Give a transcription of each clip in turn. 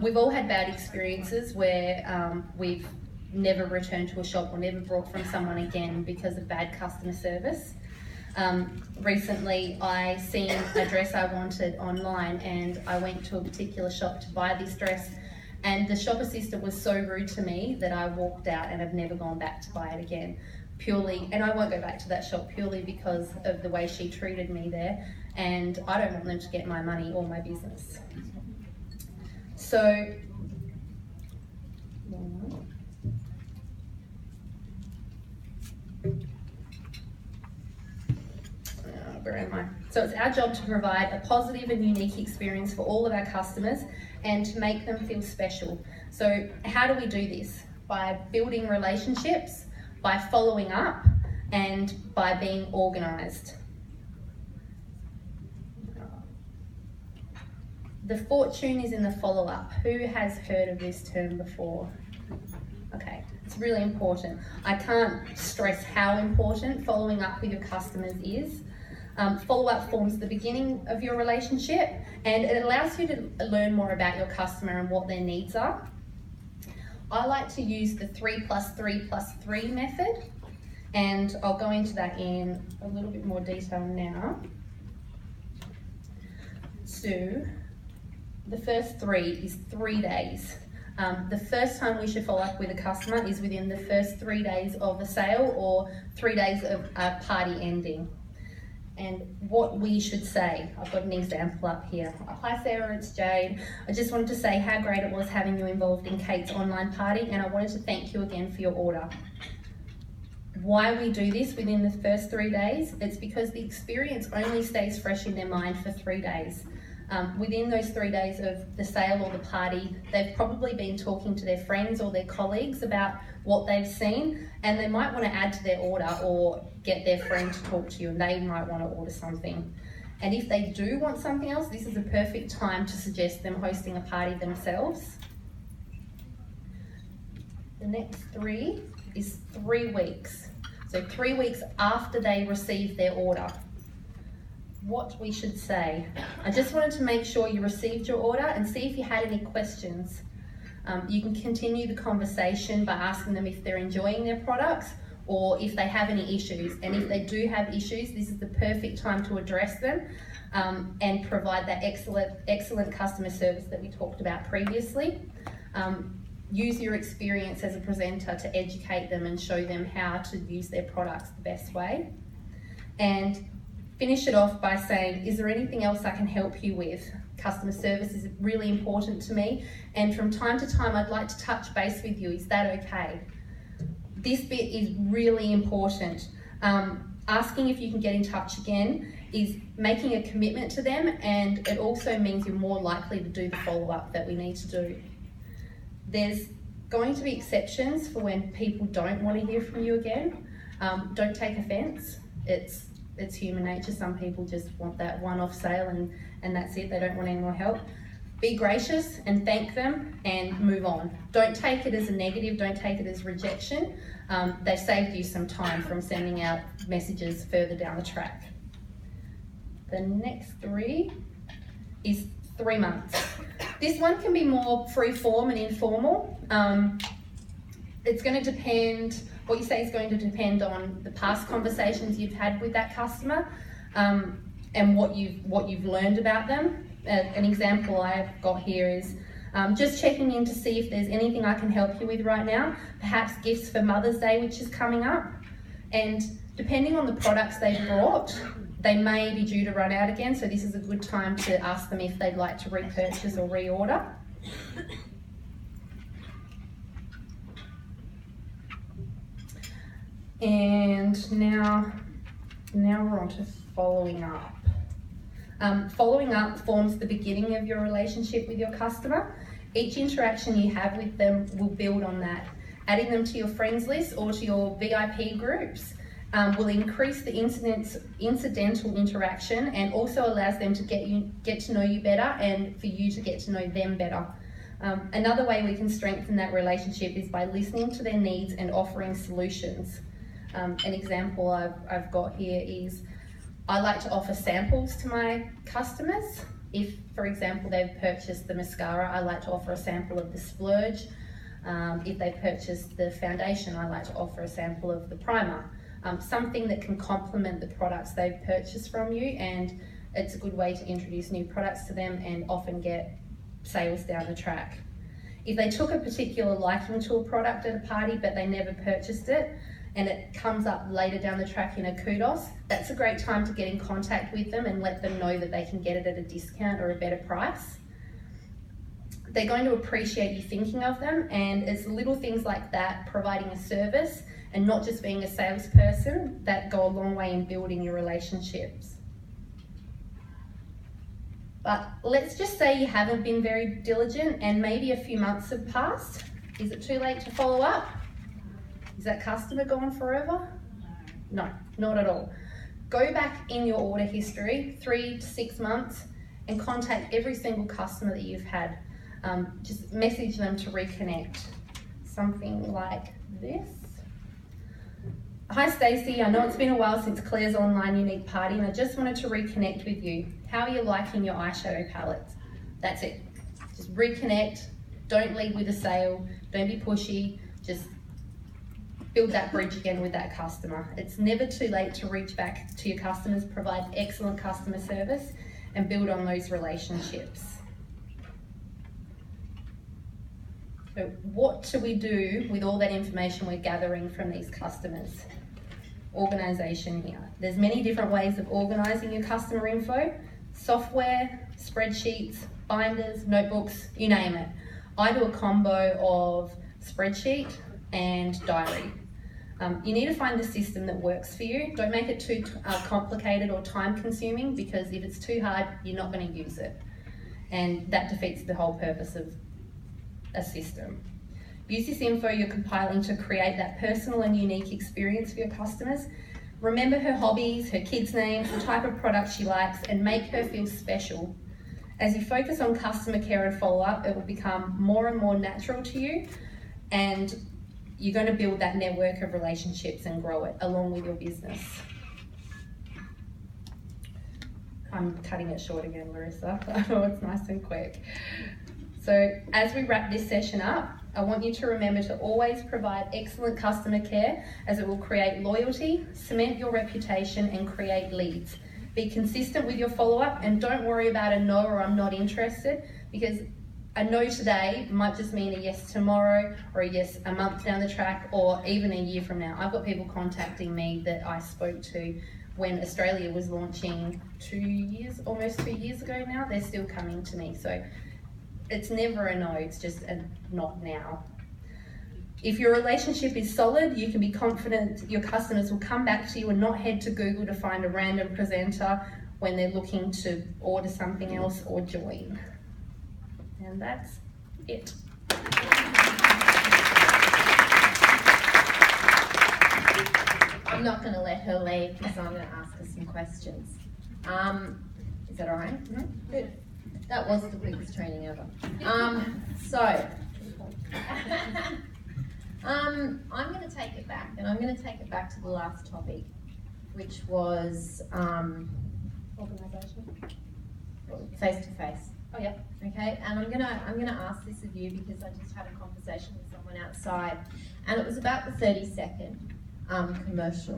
We've all had bad experiences where we've never returned to a shop or never bought from someone again because of bad customer service. Recently I seen a dress I wanted online and I went to a particular shop to buy this dress, and the shop assistant was so rude to me that I walked out and I've never gone back to buy it again. Purely, and I won't go back to that shop purely because of the way she treated me there, and I don't want them to get my money or my business. So, where am I? So it's our job to provide a positive and unique experience for all of our customers and to make them feel special. So how do we do this? By building relationships, by following up, and by being organised. The fortune is in the follow-up. Who has heard of this term before? Okay, it's really important. I can't stress how important following up with your customers is. Follow-up forms the beginning of your relationship, and it allows you to learn more about your customer and what their needs are. I like to use the 3+3+3 method, and I'll go into that in a little bit more detail now. So, the first 3 is 3 days. The first time we should follow up with a customer is within the first 3 days of a sale or 3 days of a party ending. And what we should say, I've got an example up here. Hi Sarah, it's Jade. I just wanted to say how great it was having you involved in Kate's online party, and I wanted to thank you again for your order. Why we do this within the first 3 days? It's because the experience only stays fresh in their mind for 3 days. Within those 3 days of the sale or the party, they've probably been talking to their friends or their colleagues about what they've seen, and they might want to add to their order or get their friend to talk to you, and they might want to order something. And if they do want something else, this is a perfect time to suggest them hosting a party themselves. The next 3 is 3 weeks. So 3 weeks after they receive their order. What we should say. I just wanted to make sure you received your order and see if you had any questions. You can continue the conversation by asking them if they're enjoying their products or if they have any issues. And if they do have issues, this is the perfect time to address them and provide that excellent customer service that we talked about previously. Use your experience as a presenter to educate them and show them how to use their products the best way. And finish it off by saying, is there anything else I can help you with? Customer service is really important to me, and from time to time I'd like to touch base with you. Is that okay? This bit is really important. Asking if you can get in touch again is making a commitment to them, and it also means you're more likely to do the follow-up that we need to do. There's going to be exceptions for when people don't want to hear from you again. Don't take offence. It's human nature. Some people just want that one-off sale and that's it. They don't want any more help. Be gracious and thank them and move on. Don't take it as a negative. Don't take it as rejection. They've saved you some time from sending out messages further down the track. The next 3 is 3 months. This one can be more free-form and informal. It's going to depend. What you say is going to depend on the past conversations you've had with that customer and what you've learned about them. An example I've got here is just checking in to see if there's anything I can help you with right now, perhaps gifts for Mother's Day, which is coming up. And depending on the products they've brought, they may be due to run out again, so this is a good time to ask them if they'd like to repurchase or reorder. And now we're on to following up. Following up forms the beginning of your relationship with your customer. Each interaction you have with them will build on that. Adding them to your friends list or to your VIP groups will increase the incidental interaction and also allows them to get to know you better and for you to get to know them better. Another way we can strengthen that relationship is by listening to their needs and offering solutions. An example I've got here is I like to offer samples to my customers If, for example, they've purchased the mascara, I like to offer a sample of the splurge. If they've purchased the foundation, I like to offer a sample of the primer. Something that can complement the products they've purchased from you, and it's a good way to introduce new products to them and often get sales down the track. If they took a particular liking to a product at a party but they never purchased it, and it comes up later down the track in a kudos, that's a great time to get in contact with them and let them know that they can get it at a discount or a better price. They're going to appreciate you thinking of them, and it's little things like that, providing a service and not just being a salesperson, that go a long way in building your relationships. But let's just say you haven't been very diligent and maybe a few months have passed. Is it too late to follow up? Is that customer gone forever? No, not at all. Go back in your order history, 3 to 6 months, and contact every single customer that you've had. Just message them to reconnect. Something like this. Hi Stacey, I know it's been a while since Claire's online unique party and I just wanted to reconnect with you. How are you liking your eyeshadow palettes? That's it. Just reconnect. Don't lead with a sale. Don't be pushy. Just build that bridge again with that customer. It's never too late to reach back to your customers, provide excellent customer service, and build on those relationships. So what do we do with all that information we're gathering from these customers? Organisation here. There's many different ways of organising your customer info. Software, spreadsheets, binders, notebooks, you name it. I do a combo of spreadsheet and diary. You need to find the system that works for you. Don't make it too complicated or time consuming, because if it's too hard, you're not going to use it. And that defeats the whole purpose of a system. Use this info you're compiling to create that personal and unique experience for your customers. Remember her hobbies, her kids' names, the type of product she likes, and make her feel special. As you focus on customer care and follow-up, it will become more and more natural to you, and you're going to build that network of relationships and grow it along with your business. I'm cutting it short again, Larissa. I know it's nice and quick. So as we wrap this session up, I want you to remember to always provide excellent customer care, as it will create loyalty, cement your reputation, and create leads. Be consistent with your follow-up, and don't worry about a no or I'm not interested, because a no today might just mean a yes tomorrow, or a yes a month down the track, or even a year from now. I've got people contacting me that I spoke to when Australia was launching almost 2 years ago now. They're still coming to me. So it's never a no, it's just a not now. If your relationship is solid, you can be confident your customers will come back to you and not head to Google to find a random presenter when they're looking to order something else or join. And that's it. I'm not going to let her leave because I'm going to ask her some questions. Is that all right? Mm-hmm. Good. That was the quickest training ever. I'm going to take it back, and I'm going to take it back to the last topic, which was Organisation. Face-to-face. Oh yeah. Okay, and I'm gonna ask this of you because I just had a conversation with someone outside, and it was about the 30-second commercial.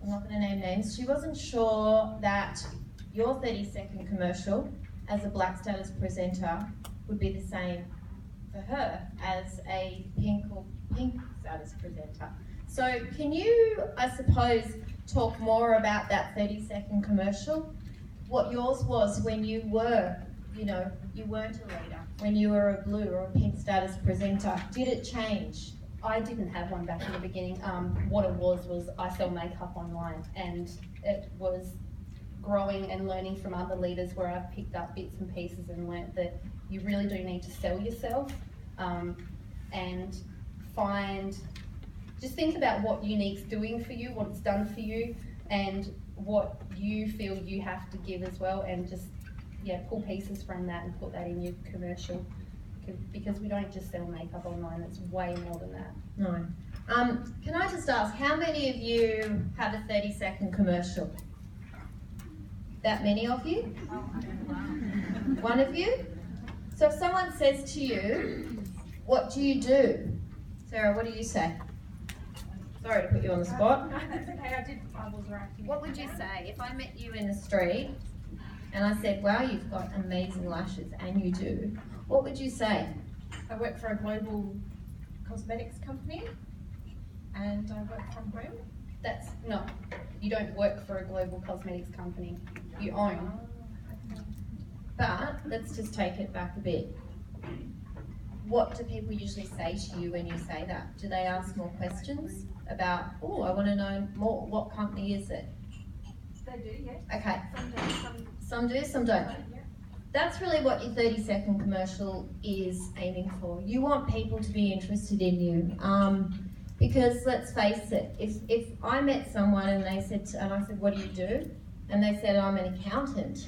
I'm not going to name names. She wasn't sure that your 30-second commercial as a black status presenter would be the same for her as a pink status presenter. So can you, I suppose, talk more about that 30-second commercial? What yours was when you were, you weren't a leader, when you were a blue or a pink status presenter. Did it change? I didn't have one back in the beginning. What it was I sell makeup online, and it was growing and learning from other leaders where I've picked up bits and pieces and learnt that you really do need to sell yourself, and just think about what Unique's doing for you, what it's done for you, and what you feel you have to give as well, and just pull pieces from that and put that in your commercial, because we don't just sell makeup online, it's way more than that. No. Can I just ask, how many of you have a 30-second commercial? That many of you? One of you? So if someone says to you, what do you do? Sarah, what do you say? Sorry to put you on the spot. That's okay, I was writing. What would you say if I met you in the street and I said, wow, you've got amazing lashes, and you do? What would you say? I work for a global cosmetics company and I work from home. No, you don't work for a global cosmetics company. You own. But let's just take it back a bit. What do people usually say to you when you say that? Do they ask more questions about, oh, I want to know more, what company is it? They do, yes. Okay, Some do, some do, some don't. yeah. That's really what your 30-second commercial is aiming for. You want people to be interested in you. Because let's face it, if I met someone and they said, and I said, what do you do? And they said, I'm an accountant.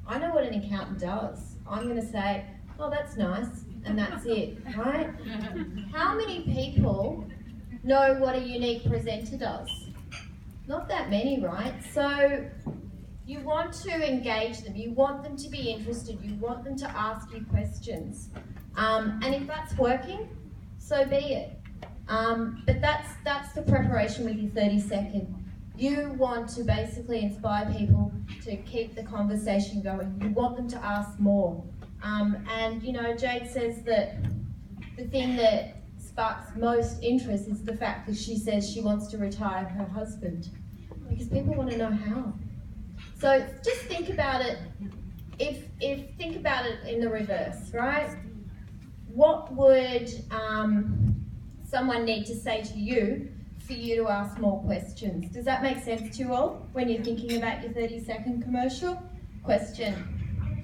I know what an accountant does. I'm going to say, oh, that's nice, and that's it, right? How many people know what a unique presenter does? Not that many, right? So you want to engage them. You want them to be interested. You want them to ask you questions. And if that's working, so be it. But that's the preparation with your 30-second. You want to basically inspire people to keep the conversation going. You want them to ask more. And you know, Jade says that the thing that sparks most interest is the fact that she says she wants to retire her husband, because people want to know how. So just think about it. If think about it in the reverse, right? What would someone need to say to you for you to ask more questions? Does that make sense to you all when you're thinking about your 30-second commercial? Question.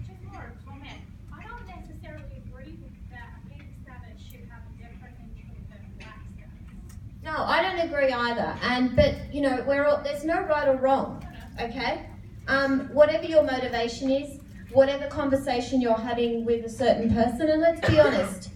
Just more a comment. I don't necessarily agree with that. I think that it should have a different entry than wax does. No, I don't agree either. But you know, there's no right or wrong. Okay. Whatever your motivation is, whatever conversation you're having with a certain person, and let's be honest,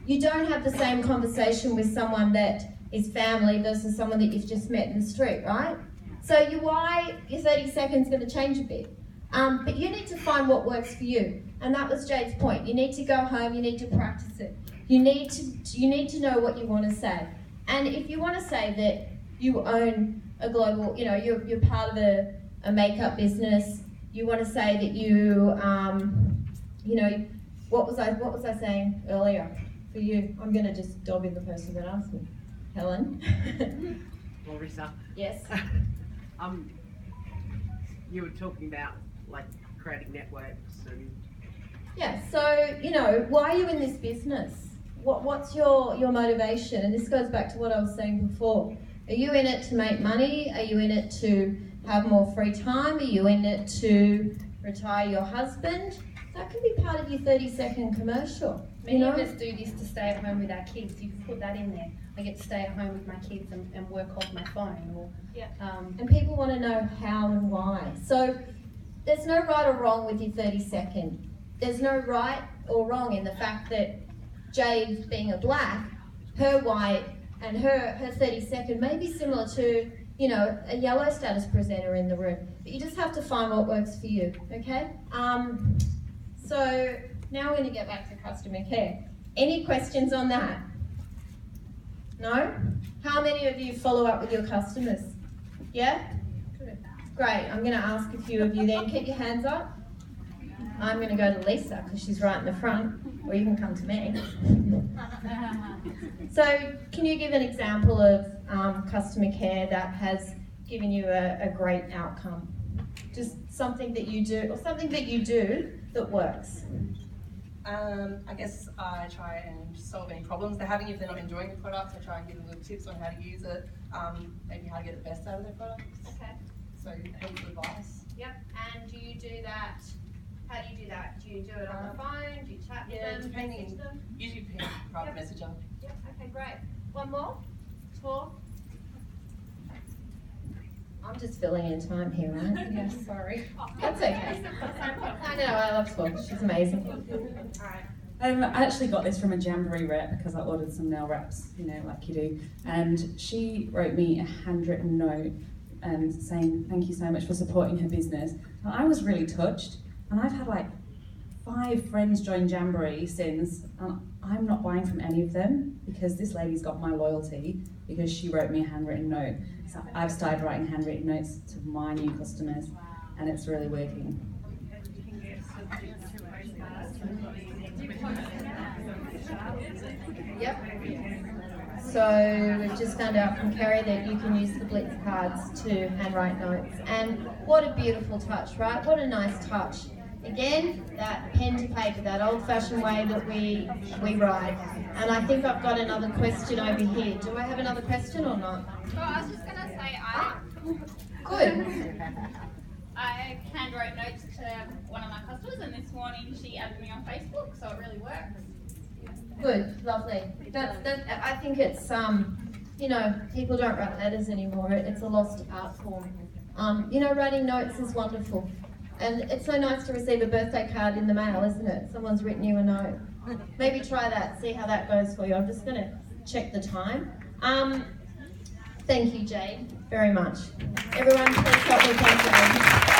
you don't have the same conversation with someone that is family versus someone that you've just met in the street, right? So your 30 seconds is going to change a bit. But you need to find what works for you. And that was Jade's point. You need to go home, you need to practice it. You need to know what you want to say. And if you want to say that you own a global, you know, you're part of a makeup business, you want to say that you, you know, what was I saying earlier for you? I'm going to just dob in the person that asked me. Helen? Larissa, Yes? you were talking about like creating networks and Yeah, so, you know, why are you in this business? What's your motivation? And this goes back to what I was saying before. Are you in it to make money? Are you in it to have more free time? Are you in it to retire your husband? That can be part of your 30-second commercial. Many of us do this to stay at home with our kids. You can put that in there. I get to stay at home with my kids and work off my phone. Or, Yeah. And people want to know how and why. So there's no right or wrong with your 30-second. There's no right or wrong in the fact that Jade being a black, her white, and her 30-second may be similar to, you know, a yellow status presenter in the room. But you just have to find what works for you, okay? So now we're going to get back to customer care. Any questions on that? No? How many of you follow up with your customers? Yeah? Great. I'm going to ask a few of you then. Keep your hands up. I'm going to go to Lisa because she's right in the front, or you can come to me. So can you give an example of customer care that has given you a great outcome? Just something that you do, or something that you do that works. I guess I try and solve any problems they're having if they're not enjoying the products. I try and give them little tips on how to use it, maybe how to get the best out of their products. Okay. So helpful advice. Yep. And do you do that? How do you do that? Do you do it on the phone? Do you chat with them? Depending. Message them? Usually private messenger. Yep. Okay, great. One more? Four? I'm just filling in time here, right? yes, sorry. That's okay. I know, I love Swab. She's amazing. All right. I actually got this from a Jamboree rep because I ordered some nail wraps, you know, like you do. And she wrote me a handwritten note and saying thank you so much for supporting her business. And I was really touched, and I've had like 5 friends join Jamboree since, and I'm not buying from any of them because this lady's got my loyalty because she wrote me a handwritten note. So I've started writing handwritten notes to my new customers, and it's really working. Yep. So we've just found out from Kerry that you can use the Blitz cards to handwrite notes. And what a beautiful touch, right? What a nice touch. Again, that pen to paper, that old-fashioned way that we write. And I think I've got another question over here. Do I have another question or not? Well, I was just going to say, Good. I handwrote notes to one of my customers, and this morning she added me on Facebook, so it really works. Good, lovely. I think it's, you know, people don't write letters anymore. It's a lost art form. You know, writing notes is wonderful. And it's so nice to receive a birthday card in the mail, isn't it? Someone's written you a note. Maybe try that, see how that goes for you. I'm just going to check the time. Thank you, Jade, very much. Everyone, please help me thank Jade.